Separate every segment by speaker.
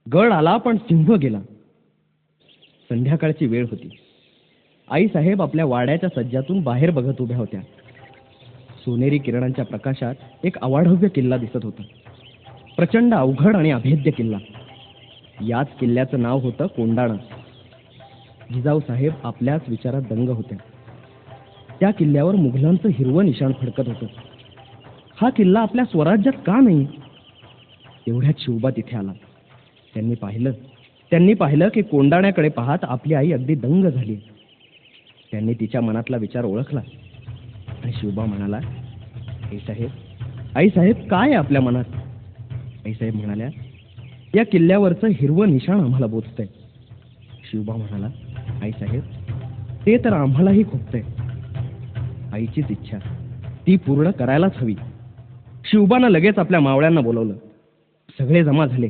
Speaker 1: गड आला पण सिंह गेला. संध्याकाळची वेळ होती. आईसाहेब आपल्या वाड्याच्या सज्जातून बाहेर बघत उभ्या होत्या. सोनेरी किरणांच्या प्रकाशात एक अवाढव्य किल्ला दिसत होता. प्रचंड अवघड आणि अभेद्य किल्ला. याच किल्ल्याचं नाव होतं कोंडाणा. जिजाऊ साहेब आपल्याच विचारात दंग होत्या. त्या किल्ल्यावर मुघलांचं हिरवं निशाण फडकत होतं. हा किल्ला आपल्या स्वराज्यात का नाही? एवढ्यात शिवबा तिथे आला. त्यांनी पाहिलं की कोंडाण्याकडे पाहत आपली आई अगदी दंग झाली. त्यांनी तिच्या मनातला विचार ओळखला आणि शिवबा म्हणाला, आईसाहेब काय आहे आपल्या मनात? आईसाहेब म्हणाल्या, या किल्ल्यावरचं हिरवं निशाण आम्हाला बोचतंय. शिवबा म्हणाला, आईसाहेब ते तर आम्हालाही खुपतंय. आईचीच इच्छा ती पूर्ण करायलाच हवी. शिवबानं लगेच आपल्या मावळ्यांना बोलवलं. सगळे जमा झाले.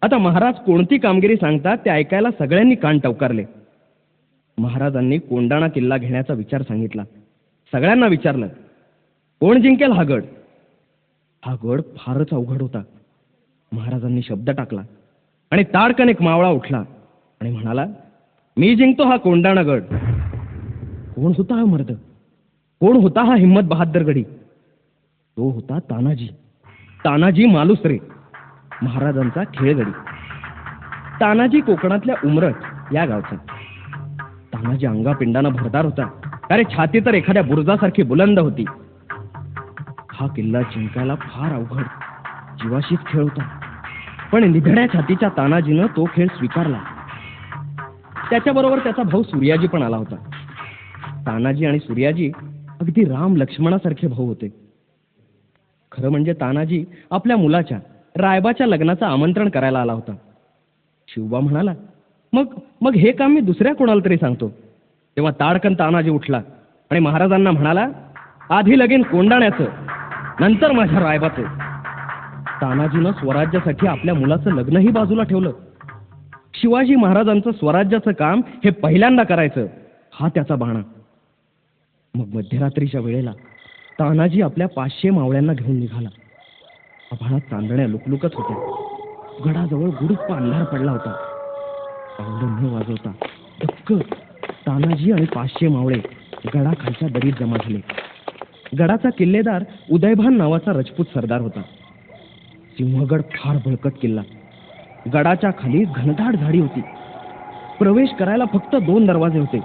Speaker 1: आता महाराज कोणती कामगिरी सांगतात ते ऐकायला सगळ्यांनी कान टवकारले. महाराजांनी कोंडाणा किल्ला घेण्याचा विचार सांगितला. सगळ्यांना विचारलं, कोण जिंकेल हा गड? हा गड फारच अवघड होता. महाराजांनी शब्द टाकला आणि ताडकन एक मावळा उठला आणि म्हणाला, मी जिंकतो हा कोंडाणा गड. कोण होता हा मर्द? कोण होता हा हिम्मत बहादर गडी? तो होता तानाजी मालुसरे, महाराजांचा खेळगडी. तानाजी कोकणातल्या उमरठ या गावचा. तानाजी अंगापिंडानं भरदार होता. अरे छाती तर एखाद्या बुरुजासारखी बुलंद होती. हा किल्ला जिंकायला फार अवघड, जीवाशीच खेळ होता. पण निधड्या छातीच्या तानाजीनं तो खेळ स्वीकारला. त्याच्याबरोबर त्याचा भाऊ सूर्याजी पण आला होता. तानाजी आणि सूर्याजी अगदी राम लक्ष्मणासारखे भाऊ होते. खरं म्हणजे तानाजी आपल्या मुलाच्या रायबाच्या लग्नाचं आमंत्रण करायला आला होता. शिवबा म्हणाला, मग हे काम मी दुसऱ्या कोणाला तरी सांगतो. तेव्हा ताडकन तानाजी उठला आणि महाराजांना म्हणाला, आधी लगीन कोंडाण्याचं, नंतर माझ्या रायबाचं. तानाजीनं स्वराज्यासाठी आपल्या मुलाचं लग्नही बाजूला ठेवलं. शिवाजी महाराजांचं स्वराज्याचं काम हे पहिल्यांदा करायचं हा त्याचा बाणा. मग मध्यरात्रीच्या वेळेला तानाजी आपल्या 500 मावळ्यांना घेऊन निघाला. आभाळात चांदण्या लुकलुकत होत्या. गडाजवळ गुडूप अंधार पडला होता. पावलं न वाजवता धक्क तानाजी आणि 500 मावळे गडाखालच्या दरीत जमा झाले. गडाचा किल्लेदार उदयभान नावाचा राजपूत सरदार होता. सिंहगड फार बळकट किल्ला. गडाच्या खाली घनदाट झाडी होती. प्रवेश करायला फक्त 2 दरवाजे होते,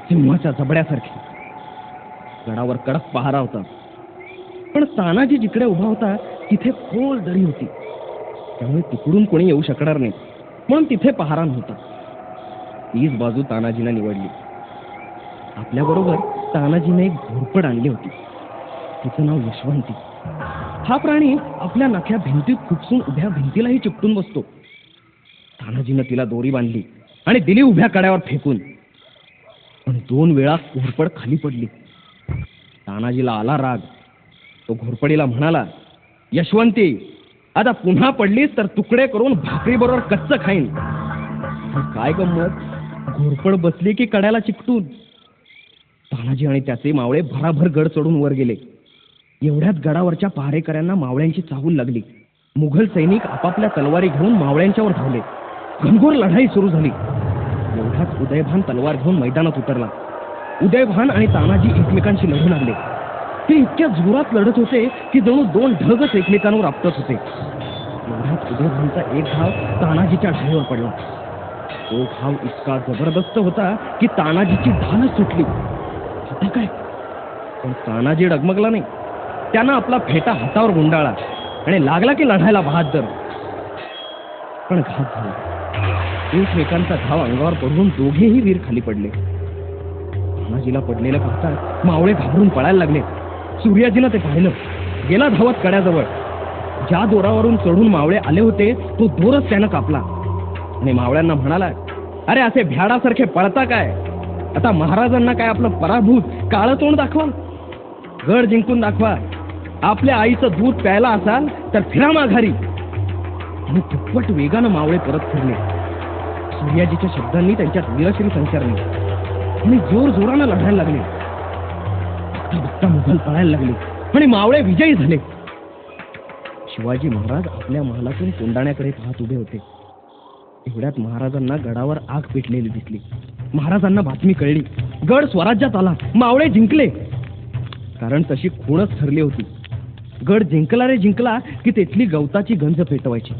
Speaker 1: सिंहाच्या जबड्यासारखे. गडावर कडक पहारा होता. पण तानाजी जिकडे उभा होता तिथे खोल दरी होती. त्यामुळे तिकडून कोणी येऊ शकणार नाही, म्हणून तिथे पहारा नव्हता. तीच बाजू तानाजीने निवडली. आपल्याबरोबर तानाजीने एक घोरपड आणली होती. तिचं नाव यशवंती. हा प्राणी आपल्या नख्या भिंतीत खुपसून उभ्या भिंतीलाही चिकटून बसतो. तानाजीनं तिला दोरी बांधली आणि दिली उभ्या कड्यावर फेकून. पण 2 वेळा घोरपड खाली पडली. तानाजीला आला राग. तो घोरपडीला म्हणाला, यशवंती, आता पुन्हा पडलीस तर तुकडे करून भाकरी बरोबर कच्च खाईन. काय गंमत, घोरपड बसली की कड्याला चिकटून. तानाजी आणि त्याचे मावळे भराभर गड चढून वर गेले. एवढ्यात गडावरच्या पहारेकऱ्यांना मावळ्यांची चाहूल लागली. मुघल सैनिक आपापल्या तलवारी घेऊन मावळ्यांच्यावर धावले. घनघोर लढाई सुरू झाली. एवढ्यात उदयभान तलवार घेऊन मैदानात उतरला. उदयभान आणि तानाजी एकमेकांशी लढू लागले. ते इतक्या जोरात लढत होते की जणू 2 ढगच एकमेकांवर आपटत होते. एवढ्यात उदयभानचा एक घाव तानाजीच्या ढाईवर पडला. तो घाव इतका जबरदस्त होता की तानाजीची धानच सुटली. आता काय? पण तानाजी डगमगला नाही. त्यानं आपला फेटा हातावर गुंडाळला आणि लागला की लढायला बहादर. पण घात झाला. एकमेकांचा घाव अंगावर पडून दोघेही वीर खाली पडले. तानाजीला पडलेलं पाहता मावळे घाबरून पळायला लागले. सूर्याजीनं ते पाहिलं. गेला धावत कड्याजवळ. ज्या दोरावरून चढून मावळे आले होते तो दोरच त्यानं कापला आणि मावळ्यांना म्हणाला, अरे असे भ्याडासारखे पळता काय? आता महाराजांना काय आपलं पराभूत काळं तोंड दाखवा? गड जिंकून दाखवा. आपल्या आईचं दूध प्यायला असाल तर फिरा माघारी. आणि दुप्पट वेगानं मावळे परत फिरले. सूर्याजीच्या शब्दांनी त्यांच्यात वीरश्री संचारली आणि जोर जोरानं लढायला लागले. बघता मुघल पळायला लागले आणि मावळे विजयी झाले. शिवाजी महाराज आपल्या महालातून कोंडाण्याकडे पाहत उभे होते. एवढ्यात महाराजांना गडावर आग पेटलेली दिसली. महाराजांना बातमी कळली. गड स्वराज्यात आला, मावळे जिंकले. कारण तशी खूणच ठरली होती. गड जिंकला रे जिंकला की तेथली गवताची गंज पेटवायची.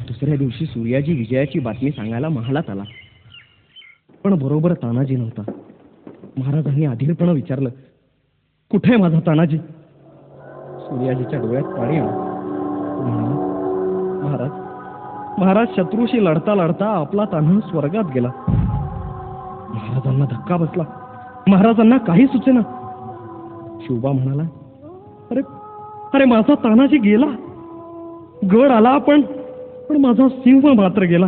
Speaker 1: दुसऱ्या दिवशी सूर्याजी विजयाची बातमी सांगायला महालात आला. पण बरोबर तानाजी नव्हता. महाराजांनी अधीरपणे विचारलं, कुठे माझा तानाजी? सूर्याजीच्या डोळ्यात पाणी आलं. महाराज महाराज शत्रूशी लढता लढता आपला तान्हा स्वर्गात गेला. महाराजांना धक्का बसला. महाराजांना काही सुचेना. शिवबा म्हणाला, अरे अरे माझा तानाजी गेला. गड आला पण माझा सिंह मात्र गेला.